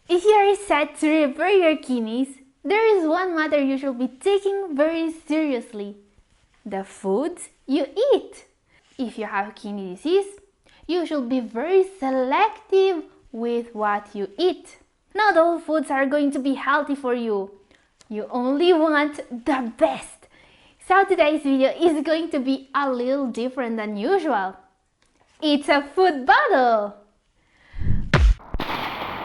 If you are set to repair your kidneys, there is one matter you should be taking very seriously: the foods you eat. If you have kidney disease, you should be very selective with what you eat. Not all foods are going to be healthy for you. You only want the best. So today's video is going to be a little different than usual. It's a food battle!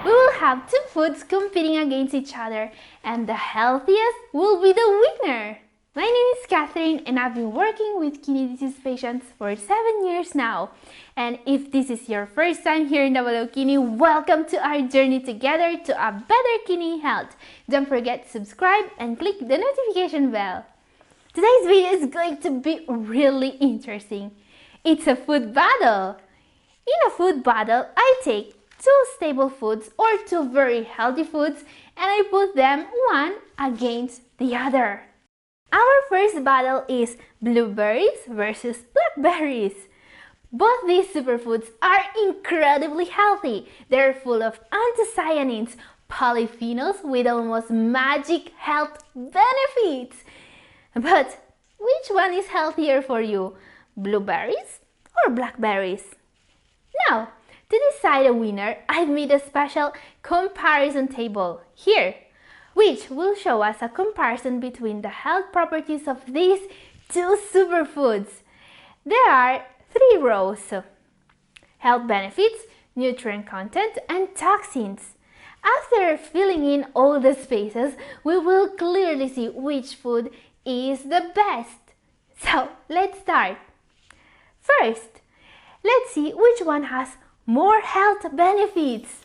We will have two foods competing against each other, and the healthiest will be the winner. My name is Katherine, and I've been working with kidney disease patients for 7 years now. And if this is your first time here in Double O Kidney, welcome to our journey together to a better kidney health. Don't forget to subscribe and click the notification bell. Today's video is going to be really interesting. It's a food battle. In a food battle, I take two stable foods or two very healthy foods and I put them one against the other. Our first battle is blueberries versus blackberries. Both these superfoods are incredibly healthy. They're full of anthocyanins, polyphenols with almost magic health benefits. But which one is healthier for you, blueberries or blackberries? Now, to decide a winner, I've made a special comparison table here, which will show us a comparison between the health properties of these two superfoods. There are 3 rows: health benefits, nutrient content, and toxins. After filling in all the spaces, we will clearly see which food is the best. So let's start. First, let's see which one has more health benefits.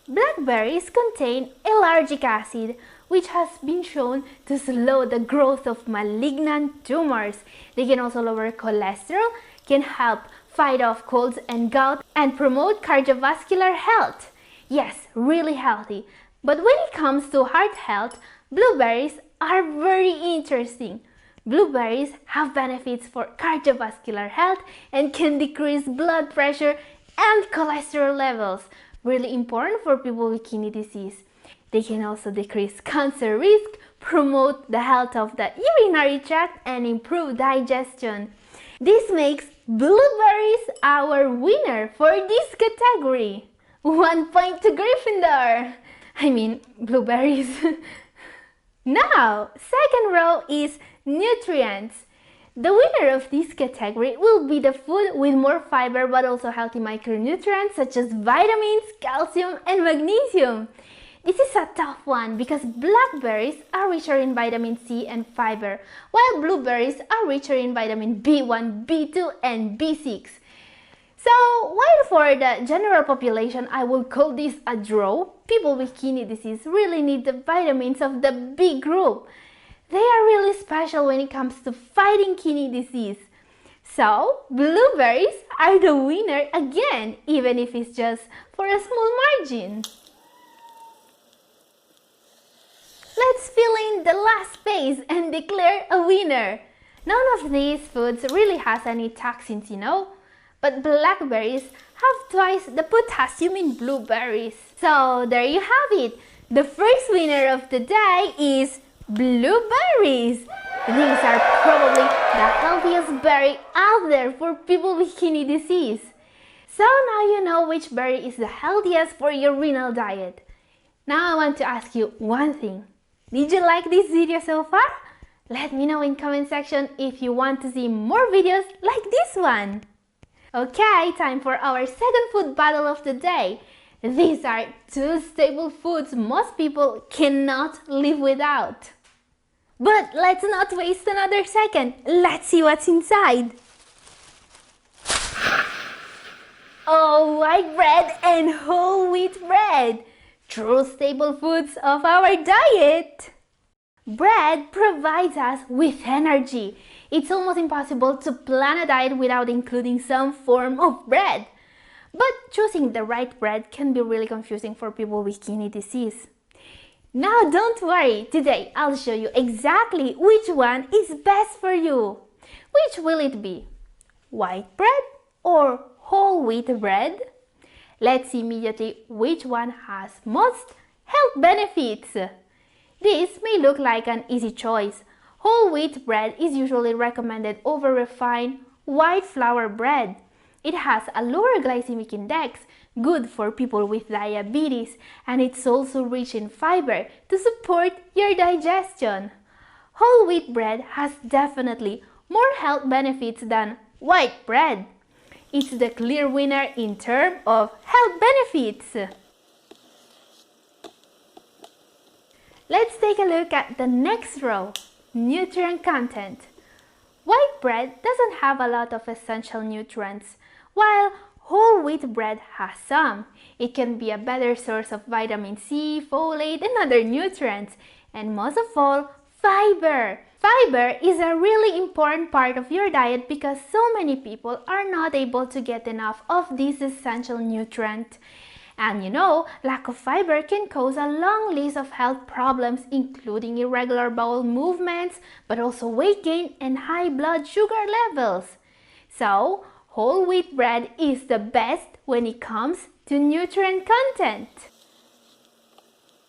Blackberries contain ellagic acid, which has been shown to slow the growth of malignant tumors. They can also lower cholesterol, can help fight off colds and gout, and promote cardiovascular health. Yes, really healthy. But when it comes to heart health, blueberries are very interesting. Blueberries have benefits for cardiovascular health and can decrease blood pressure and cholesterol levels, really important for people with kidney disease. They can also decrease cancer risk, promote the health of the urinary tract, and improve digestion. This makes blueberries our winner for this category. 1 point to Gryffindor! I mean, blueberries. Now, second row is nutrients. The winner of this category will be the food with more fiber but also healthy micronutrients such as vitamins, calcium, and magnesium. This is a tough one because blackberries are richer in vitamin C and fiber, while blueberries are richer in vitamin B1, B2, and B6. So, while for the general population I will call this a draw, people with kidney disease really need the vitamins of the B group. They are really special when it comes to fighting kidney disease. So, blueberries are the winner again, even if it's just for a small margin. Let's fill in the last space and declare a winner. None of these foods really has any toxins, but blackberries have twice the potassium in blueberries. So, there you have it. The first winner of the day is blueberries! These are probably the healthiest berry out there for people with kidney disease. So now you know which berry is the healthiest for your renal diet. Now I want to ask you one thing. Did you like this video so far? Let me know in comment section if you want to see more videos like this one. Okay, time for our second food battle of the day. These are two staple foods most people cannot live without. But let's not waste another second. Let's see what's inside. Oh, white bread and whole wheat bread. True staple foods of our diet. Bread provides us with energy. It's almost impossible to plan a diet without including some form of bread. But choosing the right bread can be really confusing for people with kidney disease. Now don't worry, today I'll show you exactly which one is best for you. Which will it be? White bread or whole wheat bread? Let's see immediately which one has most health benefits. This may look like an easy choice. Whole wheat bread is usually recommended over refined white flour bread. It has a lower glycemic index, good for people with diabetes, and it's also rich in fiber to support your digestion. Whole wheat bread has definitely more health benefits than white bread. It's the clear winner in terms of health benefits. Let's take a look at the next row, nutrient content. White bread doesn't have a lot of essential nutrients, while whole wheat bread has some. It can be a better source of vitamin C, folate, and other nutrients, and most of all, fiber. Fiber is a really important part of your diet because so many people are not able to get enough of this essential nutrient. And you know, lack of fiber can cause a long list of health problems, including irregular bowel movements, but also weight gain and high blood sugar levels. So, whole wheat bread is the best when it comes to nutrient content.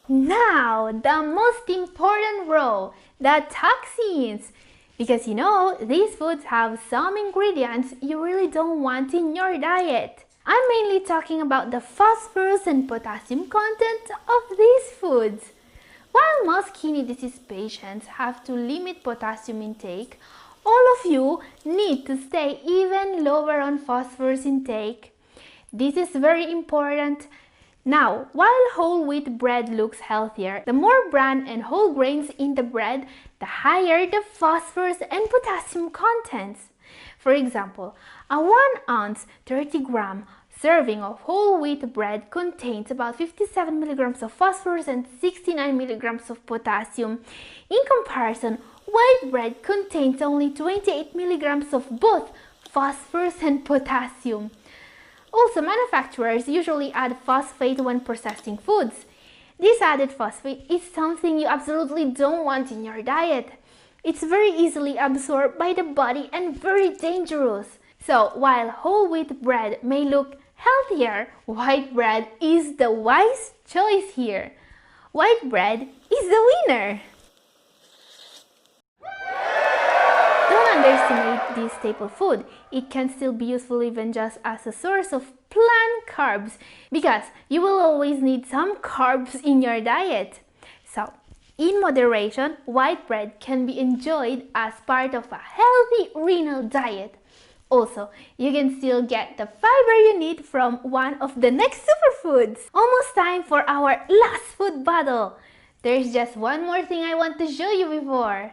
Now, the most important row, the toxins. Because you know, these foods have some ingredients you really don't want in your diet. I'm mainly talking about the phosphorus and potassium content of these foods. While most kidney disease patients have to limit potassium intake, all of you need to stay even lower on phosphorus intake. This is very important. Now, while whole wheat bread looks healthier, the more bran and whole grains in the bread, the higher the phosphorus and potassium contents. For example, a 1 ounce 30-gram serving of whole wheat bread contains about 57 milligrams of phosphorus and 69 milligrams of potassium. In comparison, white bread contains only 28 milligrams of both phosphorus and potassium. Also, manufacturers usually add phosphate when processing foods. This added phosphate is something you absolutely don't want in your diet. It's very easily absorbed by the body and very dangerous. So, while whole wheat bread may look healthier, white bread is the wise choice here. White bread is the winner. Don't underestimate this staple food. It can still be useful even just as a source of plant carbs because you will always need some carbs in your diet. So, in moderation, white bread can be enjoyed as part of a healthy renal diet. Also, you can still get the fiber you need from one of the next superfoods. Almost time for our last food bottle. There's just one more thing I want to show you before.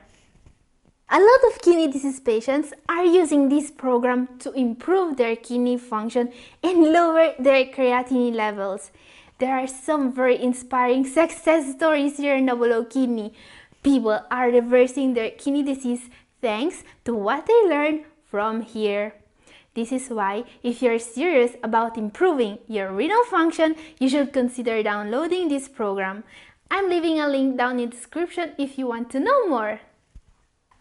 A lot of kidney disease patients are using this program to improve their kidney function and lower their creatinine levels. There are some very inspiring success stories here in Double O Kidney. People are reversing their kidney disease thanks to what they learned from here. This is why, if you're serious about improving your renal function, you should consider downloading this program. I'm leaving a link down in the description if you want to know more.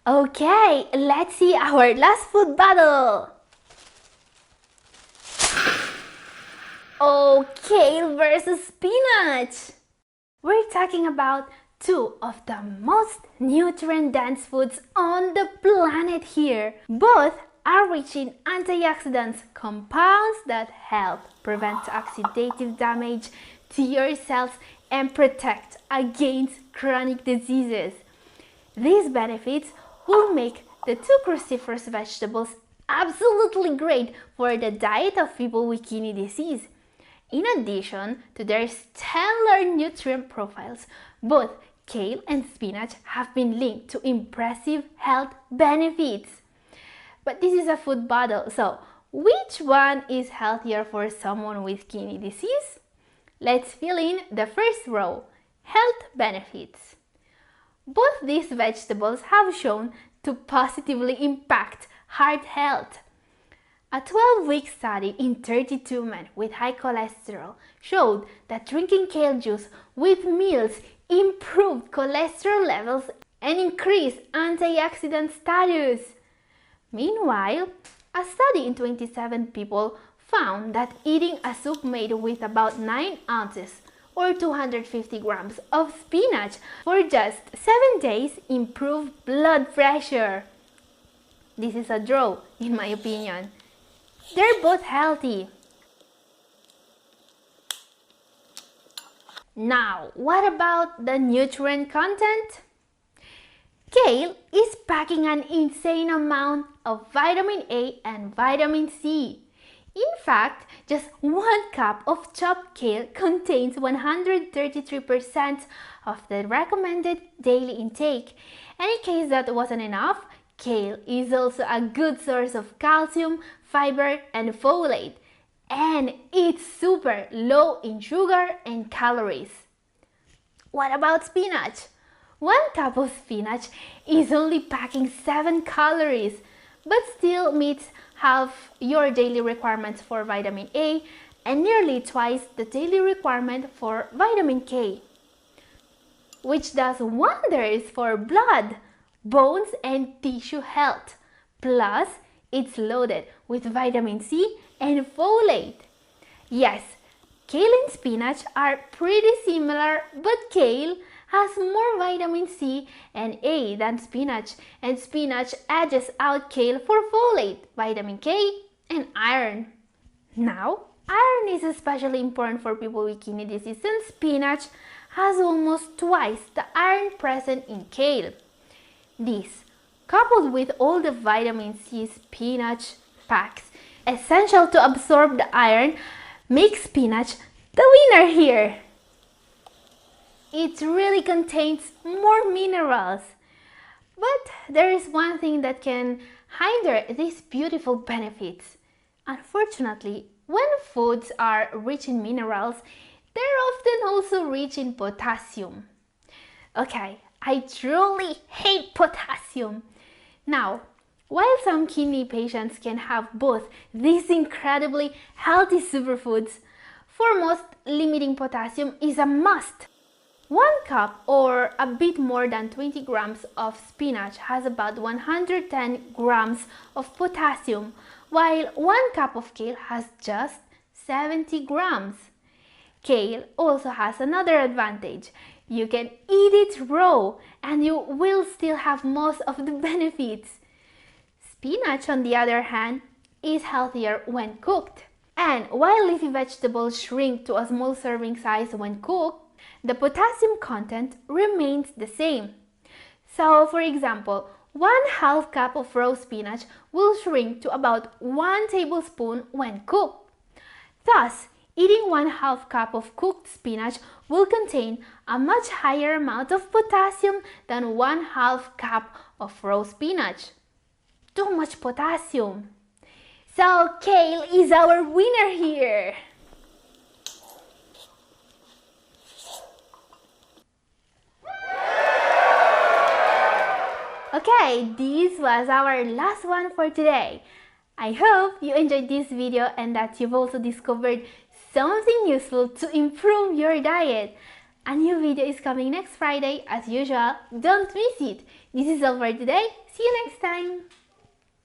Okay, let's see our last food battle. Oh, kale versus spinach. We're talking about two of the most nutrient-dense foods on the planet here. Both are rich in antioxidants, compounds that help prevent oxidative damage to your cells and protect against chronic diseases. These benefits will make the two cruciferous vegetables absolutely great for the diet of people with kidney disease. In addition to their stellar nutrient profiles, both kale and spinach have been linked to impressive health benefits. But this is a food battle, so which one is healthier for someone with kidney disease? Let's fill in the first row, health benefits. Both these vegetables have shown to positively impact heart health. A 12-week study in 32 men with high cholesterol showed that drinking kale juice with meals improved cholesterol levels and increased antioxidant status. Meanwhile, a study in 27 people found that eating a soup made with about 9 ounces or 250 grams of spinach for just 7 days improve blood pressure. This is a draw, in my opinion. They're both healthy. Now, what about the nutrient content? Kale is packing an insane amount of vitamin A and vitamin C. In fact, just 1 cup of chopped kale contains 133% of the recommended daily intake. And in case that wasn't enough, kale is also a good source of calcium, fiber, and folate. And it's super low in sugar and calories. What about spinach? 1 cup of spinach is only packing 7 calories, but still meets half your daily requirements for vitamin A and nearly twice the daily requirement for vitamin K, which does wonders for blood, bones, and tissue health. Plus, it's loaded with vitamin C and folate. Yes, kale and spinach are pretty similar, but kale has more vitamin C and A than spinach, and spinach edges out kale for folate, vitamin K, and iron. Now, iron is especially important for people with kidney disease, and spinach has almost twice the iron present in kale. This, coupled with all the vitamin C spinach packs, essential to absorb the iron, makes spinach the winner here. It really contains more minerals. But there is one thing that can hinder these beautiful benefits. Unfortunately, when foods are rich in minerals, they're often also rich in potassium. Okay, I truly hate potassium. Now, while some kidney patients can have both these incredibly healthy superfoods, for most, limiting potassium is a must. 1 cup or a bit more than 20 grams of spinach has about 110 grams of potassium, while 1 cup of kale has just 70 grams. Kale also has another advantage. You can eat it raw and you will still have most of the benefits. Spinach, on the other hand, is healthier when cooked. And while leafy vegetables shrink to a small serving size when cooked, the potassium content remains the same. So, for example, 1/2 cup of raw spinach will shrink to about 1 tablespoon when cooked. Thus, eating 1/2 cup of cooked spinach will contain a much higher amount of potassium than 1/2 cup of raw spinach. Too much potassium. So, kale is our winner here. Okay, this was our last one for today. I hope you enjoyed this video and that you've also discovered something useful to improve your diet. A new video is coming next Friday as usual. Don't miss it. This is all for today. See you next time.